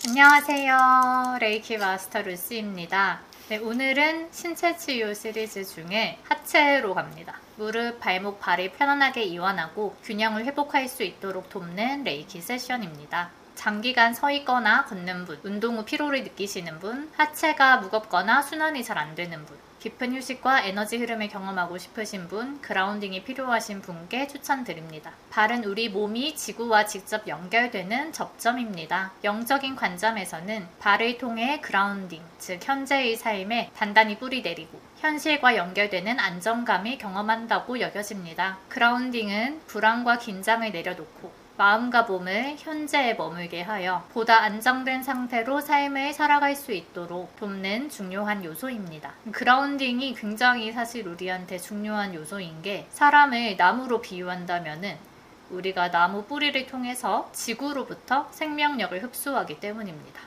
안녕하세요. 레이키 마스터 루시입니다. 네, 오늘은 신체 치유 시리즈 중에 하체로 갑니다. 무릎, 발목, 발을 편안하게 이완하고 균형을 회복할 수 있도록 돕는 레이키 세션입니다. 장기간 서 있거나 걷는 분, 운동 후 피로를 느끼시는 분, 하체가 무겁거나 순환이 잘 안 되는 분, 깊은 휴식과 에너지 흐름을 경험하고 싶으신 분, 그라운딩이 필요하신 분께 추천드립니다. 발은 우리 몸이 지구와 직접 연결되는 접점입니다. 영적인 관점에서는 발을 통해 그라운딩, 즉 현재의 삶에 단단히 뿌리 내리고 현실과 연결되는 안정감을 경험한다고 여겨집니다. 그라운딩은 불안과 긴장을 내려놓고 마음과 몸을 현재에 머물게 하여 보다 안정된 상태로 삶을 살아갈 수 있도록 돕는 중요한 요소입니다. 그라운딩이 굉장히 사실 우리한테 중요한 요소인 게, 사람을 나무로 비유한다면은 우리가 나무 뿌리를 통해서 지구로부터 생명력을 흡수하기 때문입니다.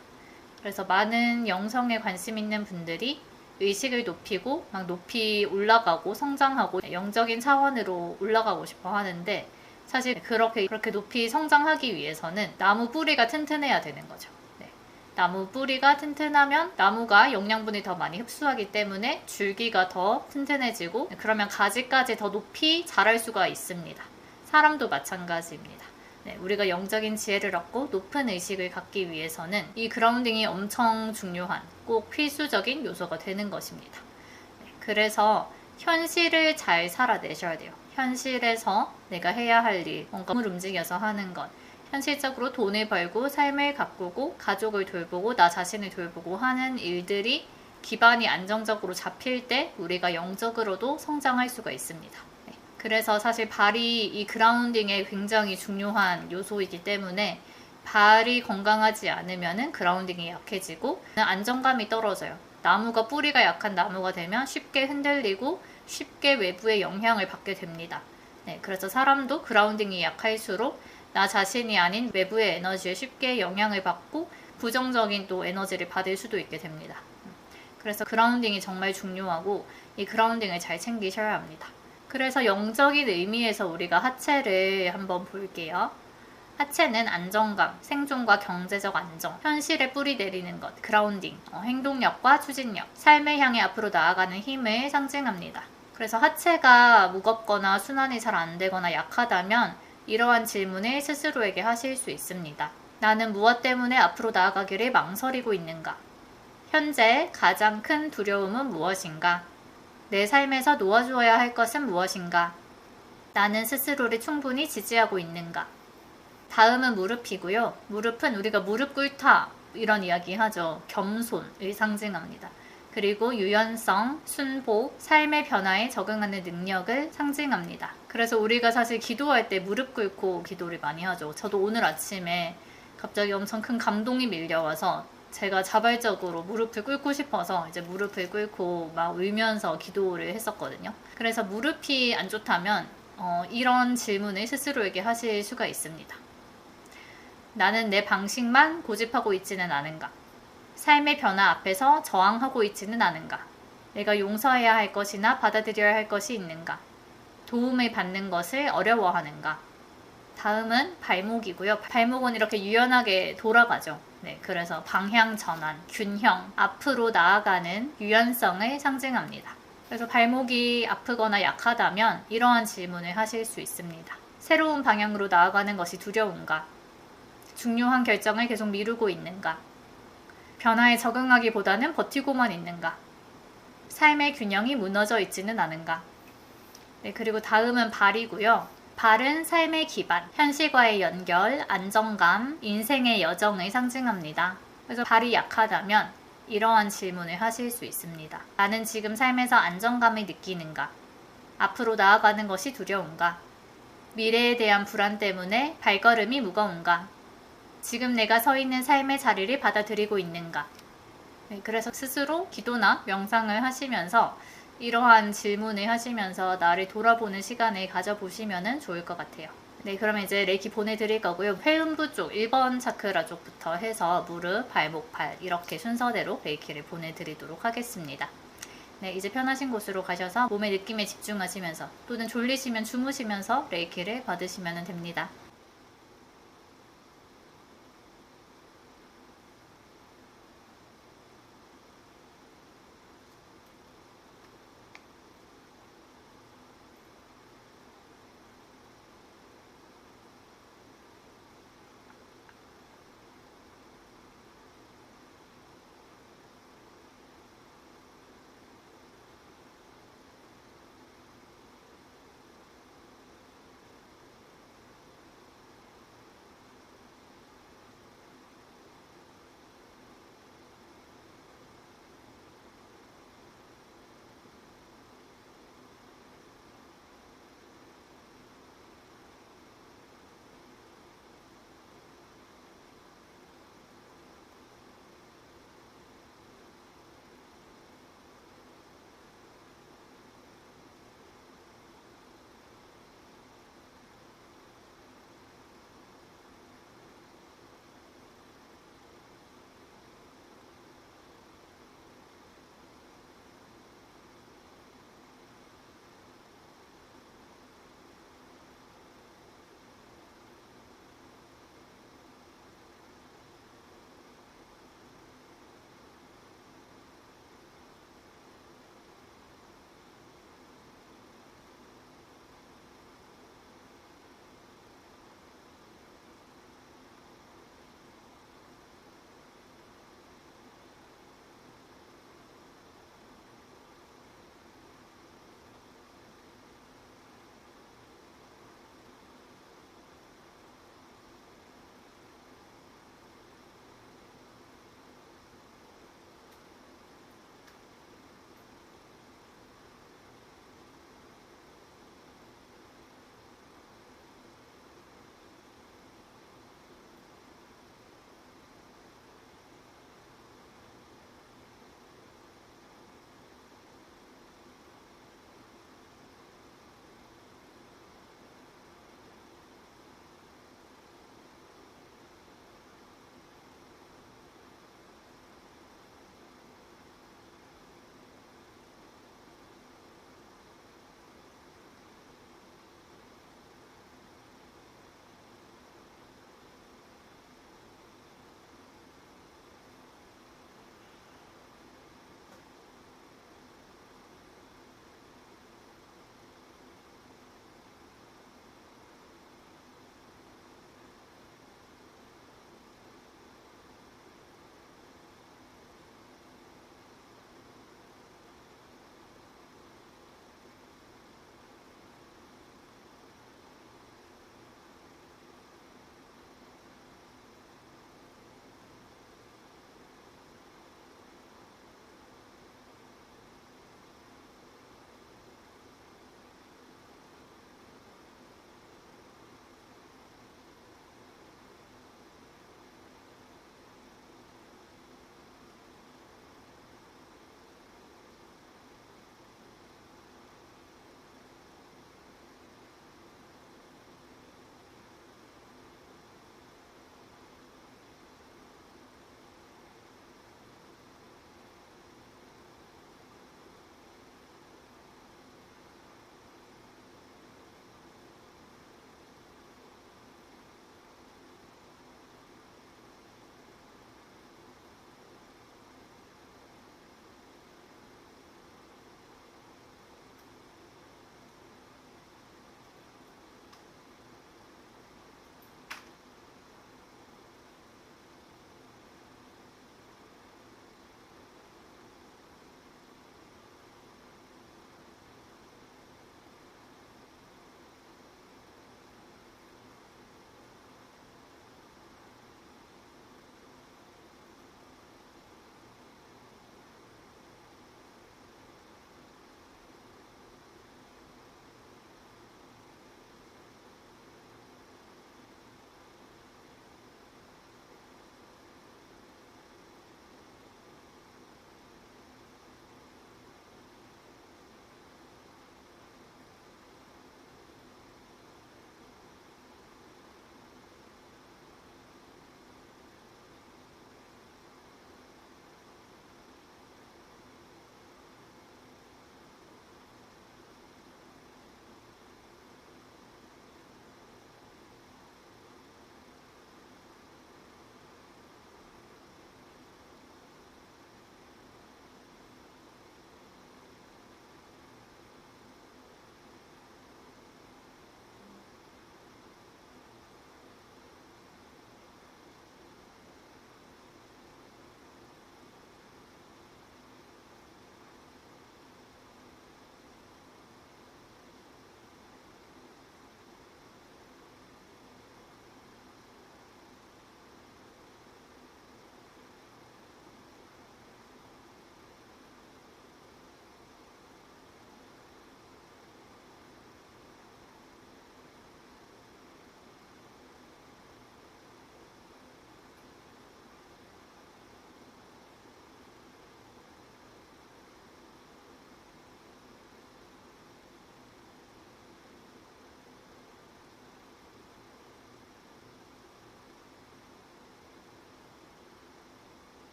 그래서 많은 영성에 관심 있는 분들이 의식을 높이고 막 높이 올라가고 성장하고 영적인 차원으로 올라가고 싶어 하는데, 사실 그렇게 높이 성장하기 위해서는 나무 뿌리가 튼튼해야 되는 거죠. 네. 나무 뿌리가 튼튼하면 나무가 영양분을 더 많이 흡수하기 때문에 줄기가 더 튼튼해지고, 그러면 가지까지 더 높이 자랄 수가 있습니다. 사람도 마찬가지입니다. 네, 우리가 영적인 지혜를 얻고 높은 의식을 갖기 위해서는 이 그라운딩이 엄청 중요한, 꼭 필수적인 요소가 되는 것입니다. 네, 그래서 현실을 잘 살아내셔야 돼요. 현실에서 내가 해야 할 일, 뭔가 몸을 움직여서 하는 것, 현실적으로 돈을 벌고 삶을 가꾸고 가족을 돌보고 나 자신을 돌보고 하는 일들이 기반이 안정적으로 잡힐 때 우리가 영적으로도 성장할 수가 있습니다. 네. 그래서 사실 발이 이 그라운딩에 굉장히 중요한 요소이기 때문에 발이 건강하지 않으면 그라운딩이 약해지고 안정감이 떨어져요. 나무가 뿌리가 약한 나무가 되면 쉽게 흔들리고 쉽게 외부의 영향을 받게 됩니다. 네, 그래서 사람도 그라운딩이 약할수록 나 자신이 아닌 외부의 에너지에 쉽게 영향을 받고 부정적인 또 에너지를 받을 수도 있게 됩니다. 그래서 그라운딩이 정말 중요하고 이 그라운딩을 잘 챙기셔야 합니다. 그래서 영적인 의미에서 우리가 하체를 한번 볼게요. 하체는 안정감, 생존과 경제적 안정, 현실에 뿌리 내리는 것, 그라운딩, 행동력과 추진력, 삶을 향해 앞으로 나아가는 힘을 상징합니다. 그래서 하체가 무겁거나 순환이 잘 안 되거나 약하다면 이러한 질문을 스스로에게 하실 수 있습니다. 나는 무엇 때문에 앞으로 나아가기를 망설이고 있는가? 현재 가장 큰 두려움은 무엇인가? 내 삶에서 놓아주어야 할 것은 무엇인가? 나는 스스로를 충분히 지지하고 있는가? 다음은 무릎이고요. 무릎은 우리가 무릎 꿇다 이런 이야기 하죠. 겸손을 상징합니다. 그리고 유연성, 순보, 삶의 변화에 적응하는 능력을 상징합니다. 그래서 우리가 사실 기도할 때 무릎 꿇고 기도를 많이 하죠. 저도 오늘 아침에 갑자기 엄청 큰 감동이 밀려와서 제가 자발적으로 무릎을 꿇고 싶어서 이제 무릎을 꿇고 막 울면서 기도를 했었거든요. 그래서 무릎이 안 좋다면 이런 질문을 스스로에게 하실 수가 있습니다. 나는 내 방식만 고집하고 있지는 않은가? 삶의 변화 앞에서 저항하고 있지는 않은가? 내가 용서해야 할 것이나 받아들여야 할 것이 있는가? 도움을 받는 것을 어려워하는가? 다음은 발목이고요. 발목은 이렇게 유연하게 돌아가죠. 네, 그래서 방향 전환, 균형, 앞으로 나아가는 유연성을 상징합니다. 그래서 발목이 아프거나 약하다면 이러한 질문을 하실 수 있습니다. 새로운 방향으로 나아가는 것이 두려운가? 중요한 결정을 계속 미루고 있는가? 변화에 적응하기보다는 버티고만 있는가? 삶의 균형이 무너져 있지는 않은가? 네, 그리고 다음은 발이고요. 발은 삶의 기반, 현실과의 연결, 안정감, 인생의 여정을 상징합니다. 그래서 발이 약하다면 이러한 질문을 하실 수 있습니다. 나는 지금 삶에서 안정감을 느끼는가? 앞으로 나아가는 것이 두려운가? 미래에 대한 불안 때문에 발걸음이 무거운가? 지금 내가 서 있는 삶의 자리를 받아들이고 있는가? 네, 그래서 스스로 기도나 명상을 하시면서 이러한 질문을 하시면서 나를 돌아보는 시간을 가져보시면 좋을 것 같아요. 네, 그러면 이제 레이키 보내드릴 거고요. 회음부 쪽 1번 차크라 쪽부터 해서 무릎, 발목, 발 이렇게 순서대로 레이키를 보내드리도록 하겠습니다. 네, 이제 편하신 곳으로 가셔서 몸의 느낌에 집중하시면서 또는 졸리시면 주무시면서 레이키를 받으시면 됩니다.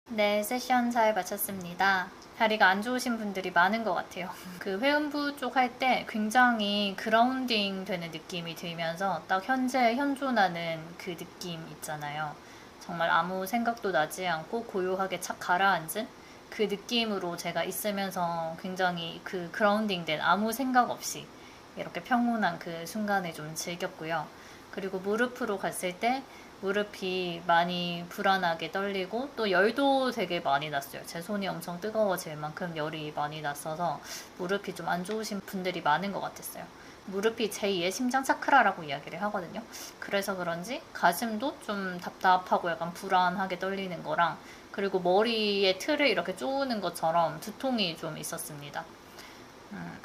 네, 세션 잘 마쳤습니다. 다리가 안 좋으신 분들이 많은 것 같아요. 그 회음부 쪽 할 때 굉장히 그라운딩 되는 느낌이 들면서 딱 현재에 현존하는 그 느낌 있잖아요. 정말 아무 생각도 나지 않고 고요하게 착 가라앉은 그 느낌으로 제가 있으면서 굉장히 그 그라운딩 된 아무 생각 없이 이렇게 평온한 그 순간을 좀 즐겼고요. 그리고 무릎으로 갔을 때 무릎이 많이 불안하게 떨리고 또 열도 되게 많이 났어요. 제 손이 엄청 뜨거워질 만큼 열이 많이 났어서 무릎이 좀 안 좋으신 분들이 많은 것 같았어요. 무릎이 제2의 심장 차크라라고 이야기를 하거든요. 그래서 그런지 가슴도 좀 답답하고 약간 불안하게 떨리는 거랑 그리고 머리에 틀을 이렇게 쪼는 것처럼 두통이 좀 있었습니다.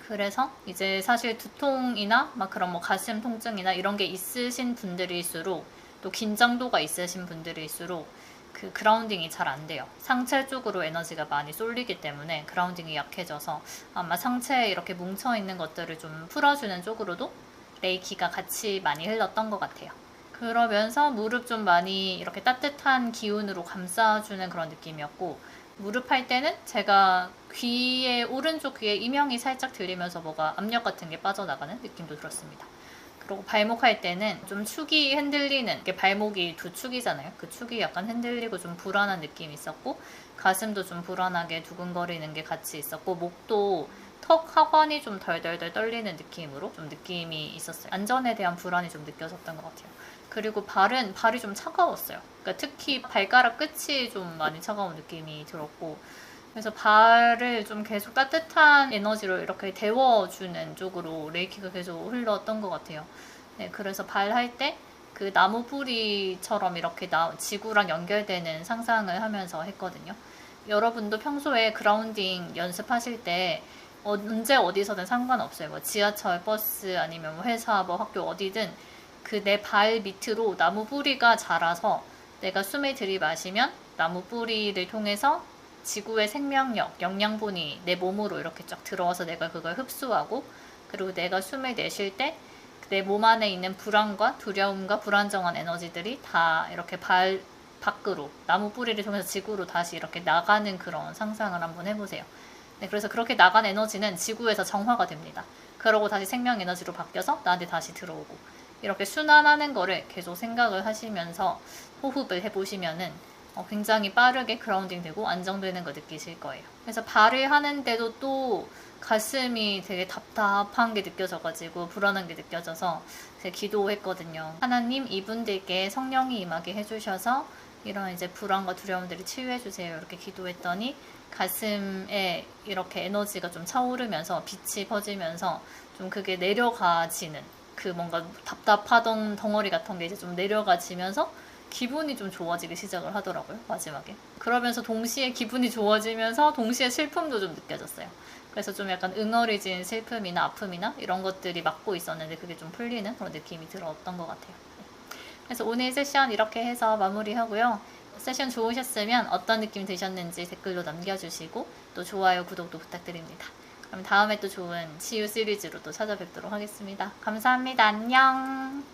그래서 이제 사실 두통이나 막 그런 뭐 가슴 통증이나 이런 게 있으신 분들일수록 또 긴장도가 있으신 분들일수록 그 그라운딩이 잘 안 돼요. 상체 쪽으로 에너지가 많이 쏠리기 때문에 그라운딩이 약해져서 아마 상체에 이렇게 뭉쳐있는 것들을 좀 풀어주는 쪽으로도 레이키가 같이 많이 흘렀던 것 같아요. 그러면서 무릎 좀 많이 이렇게 따뜻한 기운으로 감싸주는 그런 느낌이었고 무릎 할 때는 제가 귀에 오른쪽 귀에 이명이 살짝 들리면서 뭐가 압력 같은 게 빠져나가는 느낌도 들었습니다. 그리고 발목 할 때는 좀 축이 흔들리는 이게 발목이 두 축이잖아요. 그 축이 약간 흔들리고 좀 불안한 느낌이 있었고 가슴도 좀 불안하게 두근거리는 게 같이 있었고 목도 턱 하관이 좀 덜덜덜 떨리는 느낌으로 좀 느낌이 있었어요. 안전에 대한 불안이 좀 느껴졌던 것 같아요. 그리고 발이 좀 차가웠어요. 그러니까 특히 발가락 끝이 좀 많이 차가운 느낌이 들었고 그래서 발을 좀 계속 따뜻한 에너지로 이렇게 데워주는 쪽으로 레이키가 계속 흘렀던 것 같아요. 네, 그래서 발 할 때 그 나무 뿌리처럼 이렇게 지구랑 연결되는 상상을 하면서 했거든요. 여러분도 평소에 그라운딩 연습하실 때 언제 어디서든 상관없어요. 뭐 지하철, 버스 아니면 뭐 회사, 뭐 학교 어디든 그 내 발 밑으로 나무 뿌리가 자라서 내가 숨을 들이마시면 나무 뿌리를 통해서 지구의 생명력, 영양분이 내 몸으로 이렇게 쫙 들어와서 내가 그걸 흡수하고 그리고 내가 숨을 내쉴 때 내 몸 안에 있는 불안과 두려움과 불안정한 에너지들이 다 이렇게 발 밖으로 나무 뿌리를 통해서 지구로 다시 이렇게 나가는 그런 상상을 한번 해보세요. 네, 그래서 그렇게 나간 에너지는 지구에서 정화가 됩니다. 그러고 다시 생명 에너지로 바뀌어서 나한테 다시 들어오고 이렇게 순환하는 거를 계속 생각을 하시면서 호흡을 해보시면은 굉장히 빠르게 그라운딩 되고 안정되는 거 느끼실 거예요. 그래서 발을 하는데도 또 가슴이 되게 답답한 게 느껴져가지고 불안한 게 느껴져서 제가 기도했거든요. 하나님 이분들께 성령이 임하게 해주셔서 이런 이제 불안과 두려움들을 치유해주세요. 이렇게 기도했더니 가슴에 이렇게 에너지가 좀 차오르면서 빛이 퍼지면서 좀 그게 내려가지는 그 뭔가 답답하던 덩어리 같은 게 이제 좀 내려가지면서 기분이 좀 좋아지기 시작을 하더라고요. 마지막에. 그러면서 동시에 기분이 좋아지면서 동시에 슬픔도 좀 느껴졌어요. 그래서 좀 약간 응어리진 슬픔이나 아픔이나 이런 것들이 막고 있었는데 그게 좀 풀리는 그런 느낌이 들었던 것 같아요. 그래서 오늘 세션 이렇게 해서 마무리하고요. 세션 좋으셨으면 어떤 느낌 드셨는지 댓글로 남겨주시고 또 좋아요, 구독도 부탁드립니다. 그럼 다음에 또 좋은 치유 시리즈로 또 찾아뵙도록 하겠습니다. 감사합니다. 안녕.